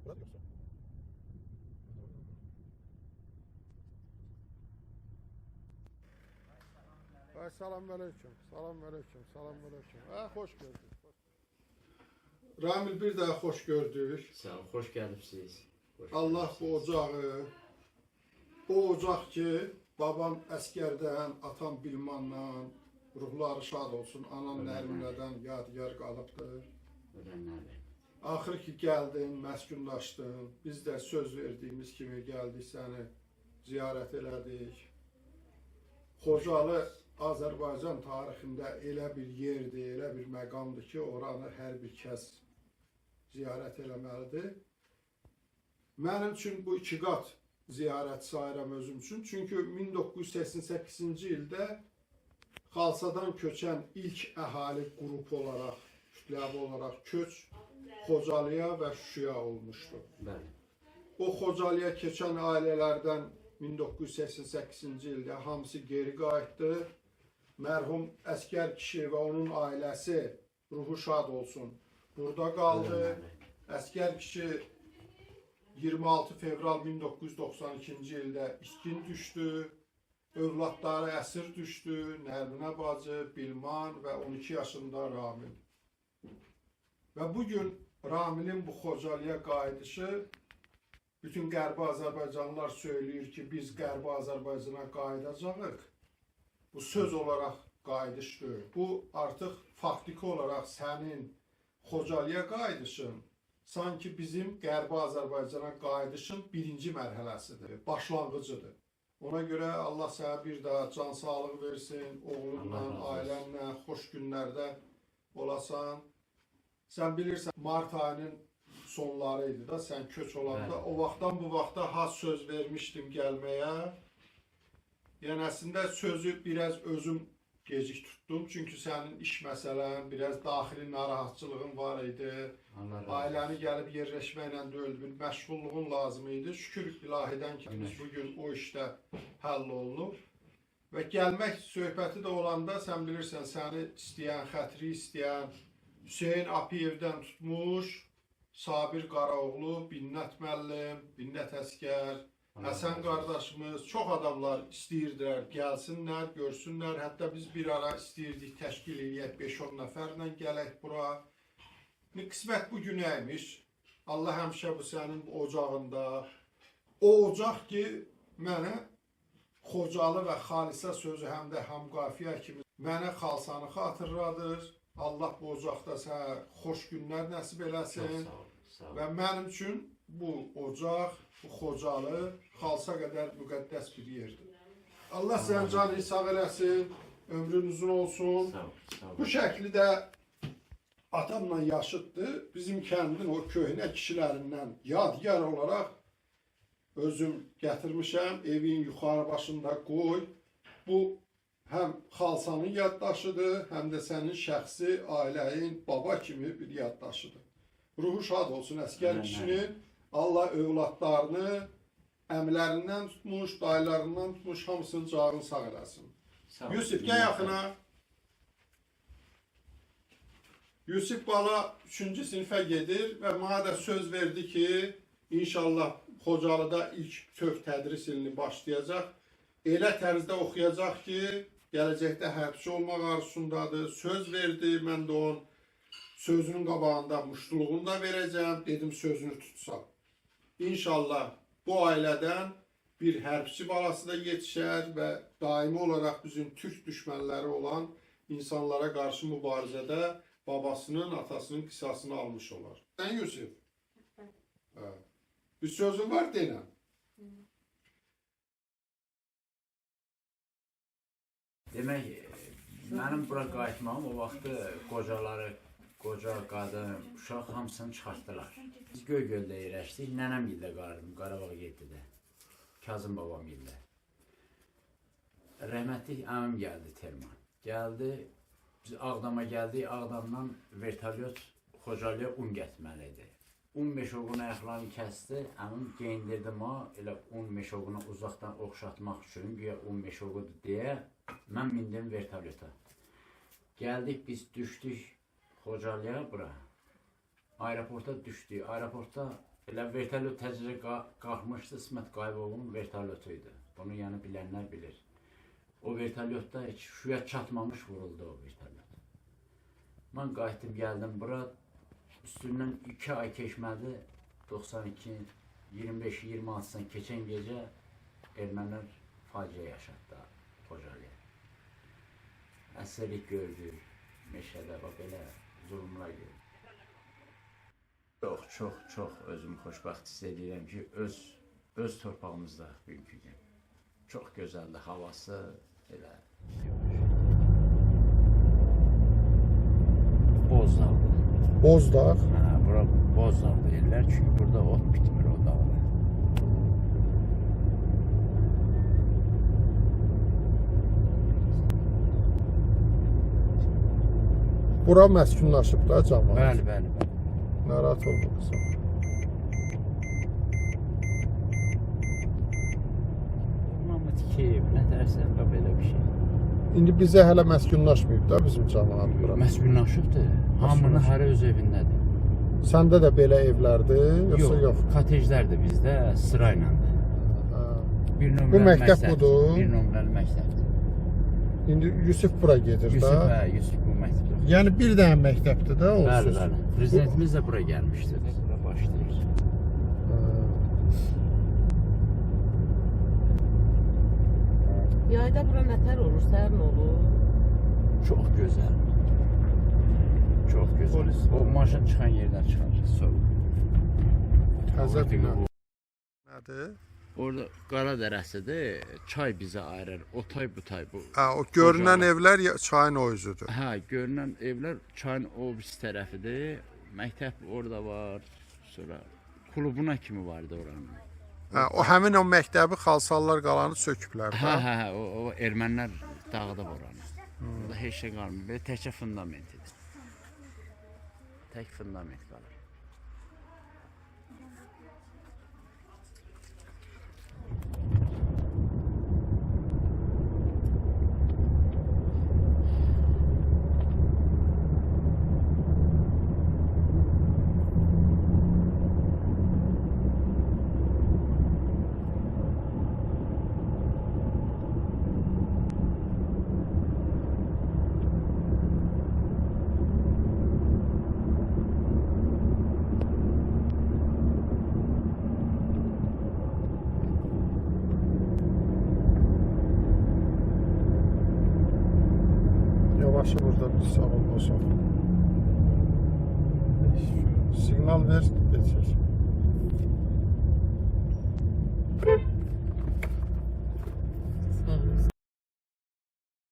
yoksa? Ay, salam aleyküm, salam aleyküm, salam aleyküm. Hoş gördük. Ramil, bir daha hoş gördük. Sağ ol, hoş gəlibsiniz. Allah bu ocağı, o ocaq ki, babam əskərdən, atam Bilmandan, ruhları şad olsun, anam Nərminədən yadigar qalıbdır. Ödənlərdir. Axır ki gəldin, məskunlaşdın, biz də söz verdiyimiz kimi gəldik, səni ziyarət elədik. Xocalı Azərbaycan tarixində elə bir yerdir, elə bir məqamdır ki, oranı hər bir kəs ziyarət eləməlidir. Mənim üçün bu iki qat ziyarət sayıram özüm üçün. Çünki 1988-ci ildə Xalsadan köçən ilk əhali qrup olaraq, kütləvi olaraq köç Xocalıya və Şuşaya olmuşdu. Bəli. O Xocalıya keçən ailələrdən 1988-ci ildə hamısı geri qayıtdı. Mərhum əskər kişi və onun ailəsi, ruhu şad olsun, burada qaldı. Əskər kişi 26 fevral 1992-ci ildə iskin düşdü. Övladları əsir düşdü. Nərminə bacı, Bilman və 12 yaşında Ramil. Və bugün Ramilin bu Xocalıya qayıdışı, bütün Qərbi Azərbaycanlılar söyləyir ki, biz Qərbi Azərbaycana qayıdacağıq. Bu söz olaraq qayıdışdır. Bu artıq faktiki olaraq sənin Xocalıya qayıdışın sanki bizim Qərbi Azərbaycana qayıdışın birinci mərhələsidir, başlanğıcıdır. Ona görə Allah sənə bir daha can sağlığı versin, oğlunla, ailənlə xoş günlərdə olasan. Sən bilirsən, mart ayının sonları idi da, sən köç olanda. O vaxtdan bu vaxta has söz vermişdim gəlməyə. Yəni əslində sözü biraz özüm gecik tutdum. Çünki sənin iş məsələn, biraz daxili narahatçılığın var idi. Ailəni gəlib yerləşməklə deyil, bir məşğulluğun lazım idi. Şükür ilahidən ki, biz bugün o işdə həll olunub. Və gəlmək söhbəti də olanda, sən bilirsən, səni istəyən, xətri istəyən Hüseyin Apiyevdən tutmuş, Sabir Qaraoğlu, Binnət müəllim, Binnət əskər, Həsən qardaşımız, çox adamlar istəyirdilər, gəlsinlər, görsünlər. Hətta biz bir ara istəyirdik, təşkil eləyək, 5-10 nəfərlə gələk bura. Qismət bu günəymiş. Allah həmişə bu sənin ocağında. O ocaq ki, mənə Xocalı və Xalisə sözü həm də Həmqafiyə kimi mənə Xalsanı xatırladır. Allah bu ocaqda sənə xoş günlər nəsib eləsin. Və mənim üçün bu ocaq, bu Xocalı Xalsa qədər müqəddəs bir yerdir. Allah sənin canını sağ eləsin, ömrün uzun olsun. Bu şəkli də atamla yaşıddır. Bizim kəndin o köhnə kişilərindən yadigar olaraq özüm gətirmişəm. Evin yuxarı başında qoy. Bu həm Xalsanın yaddaşıdır, həm də sənin şəxsi, ailəyin, baba kimi bir yaddaşıdır. Ruhu şad olsun əskər kişinin. Allah övladlarını əmlərindən tutmuş, dayılarından tutmuş, hamısının canını sağ eləsin. Yusif, gəl yaxına. Yusif bala 3-cü sinifə gedir və mənə də söz verdi ki, inşallah Xocalıda ilk tövk tədris ilini başlayacaq. Elə tərzdə oxuyacaq ki, gələcəkdə hərbçi olmaq arzusundadır. Söz verdi, mən də onun sözünün qabağında muştuluğunu da verəcəm. Dedim, sözünü tutsa. İnşallah bu ailədən bir hərbçi balası da yetişər və daimi olaraq bizim türk düşmənləri olan insanlara qarşı mübarizədə babasının, atasının qisasını almış olar. Sən Yusuf? Bir sözün var deyiləm. Demək, mənim bura qayıtmağım o vaxtı qocaları, qoca, qadın, uşaq hamısını çıxartdılar. Biz Göygöldə yerləşdik, nənəm ildə qalırdım, Qarabağ 7-də, Kazım babam ildə. Rəhmətlik əmim gəldi Terman. Gəldi, biz Ağdama gəldik, Ağdamdan vertolyot Xocalıya un gətirməli idi. Un meşoğunu ayaqlarını kəsdi, əmim geyindirdim o, elə un meşoğunu uzaqdan oxşatmaq üçün, güya un meşoğudur deyə, mən mindim vertolyota. Gəldik, biz düşdük Xocalıya bura. Aeroporta düşdük. Aeroportda Elə vertolyot təcrübə qalxmışdı, İsmət Qayıbovun vertolyotu idi. Bunu yəni bilənlər bilir. O vertolyotda heç şüyə çatmamış vuruldu o vertolyot. Mən qayıtdım, gəldim bura. Üstündən 2 ay keçmədi. 92, 25-26-dan keçən gecə ermənilər faciə yaşatdı Xocalıya. Əsirlik gördük, meşədə bax belə zulmlar gördük. Çox özümü xoşbəxt hiss edirəm ki, öz torpağımızda bugünkü gün. Çox gözəldir havası, elə. Bozdağ. Bozdağ. Hə, bura Bozdağ deyirlər çünki burada ot bitmir o dağda. Bura məskunlaşıb da cəmaət. Bəli. Narahat olma qızım. Mamı tikib, nə tərsən belə bir şey. İndi bizə hələ məskunlaşmayıb da bizim cəmaət bura. Məskunlaşıbdır. Hamının hər öz evindədir. Səndə də belə evlərdir, yoxsa yox? Kotejlərdir bizdə, sırayladır. Bir Bu nömrəli məktəb budur. Bir nömrəli məktəbdir. İndi Yusif bura gedir Yusuf, da. Yusuf bu məktəbdir. Yəni bir dənə məktəbdir də olsun. Bəli. Prezidentimiz də bura gəlmişdir. Bura başlayır. Yayda bura nətər olur, sərin olur? Çox gözəl. Çox gözəl. Polis. O maşın çıxan yerdən çıxacaq sonra. Təzə bina. Nədir? Orada Qara dərəsidir. Çay bizi ayırır. O tay bu tay bu. Ha, o görünən evlər çayın o üzüdür. Hə, görünən evlər çayın o birisi tərəfidir. Məktəb orada var. Sonra klubuna kimi vardı oranın. Ha, o həmin o məktəbi xalsallar qalanı söküblər də. Hə, o ermənilər dağıdıb oranı. Orada heç şey qalmır. Belə təkcə fundamentidir. Tək fundament qalır. Yavaşı burada bir sağ ol olsun. Signal ver,